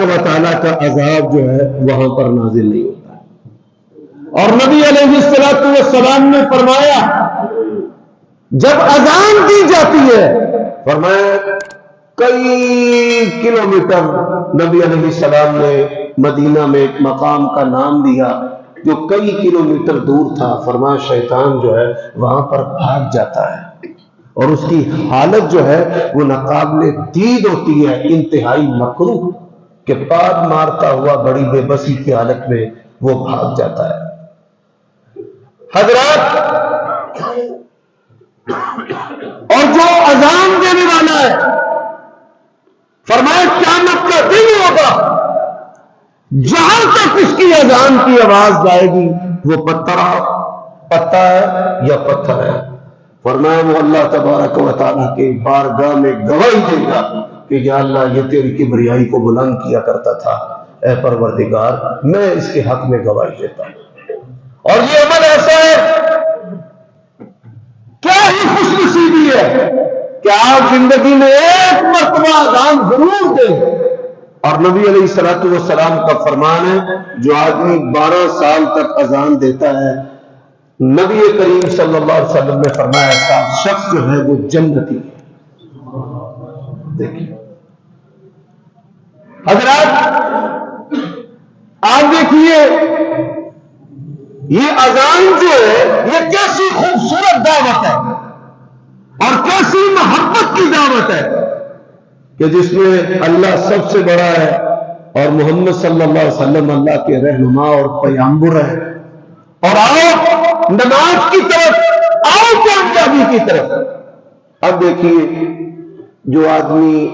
و تعالیٰ کا عذاب جو ہے وہاں پر نازل نہیں ہوتا. اور نبی علیہ السلام نے فرمایا جب اذان دی جاتی ہے، فرمایا کئی کلومیٹر نبی علیہ السلام نے مدینہ میں ایک مقام کا نام لیا جو کئی کلومیٹر دور تھا. فرمایا شیطان جو ہے وہاں پر بھاگ جاتا ہے اور اس کی حالت جو ہے وہ ناقابل دید ہوتی ہے، انتہائی مکروہ، کہ پاد مارتا ہوا بڑی بے بسی کی حالت میں وہ بھاگ جاتا ہے. حضرات، اور جو اذان دینے والا ہے، فرمایا قیامت کا دن ہوگا جہاں تک اس کی اذان کی آواز جائے گی وہ پتہ ہے یا پتھر ہے. فرمایا وہ اللہ تبارک و تعالیٰ کے بارگاہ میں گواہی دے گا کہ یا اللہ یہ تیری کبریائی کو بلند کیا کرتا تھا، اے پروردگار میں اس کے حق میں گواہی دیتا ہوں. اور یہ عمل ایسا ہے، کیا ہی خوش نصیبی ہے کہ آپ زندگی میں ایک مرتبہ اذان ضرور دیں. اور نبی علیہ السلام کا فرمان ہے جو آدمی 12 سال تک اذان دیتا ہے، نبی کریم صلی اللہ علیہ وسلم نے فرمایا ایسا شخص جو ہے وہ جنتی ہے. دیکھیے حضرات، آپ دیکھیے یہ اذان جو ہے یہ کیسی خوبصورت دعوت ہے اور کیسی محبت کی دعوت ہے کہ جس میں اللہ سب سے بڑا ہے اور محمد صلی اللہ علیہ وسلم اللہ کے رہنما اور پیغمبر ہے. اور آؤ نماز کی طرف، آؤ کامیابی کی طرف. اب دیکھیے جو آدمی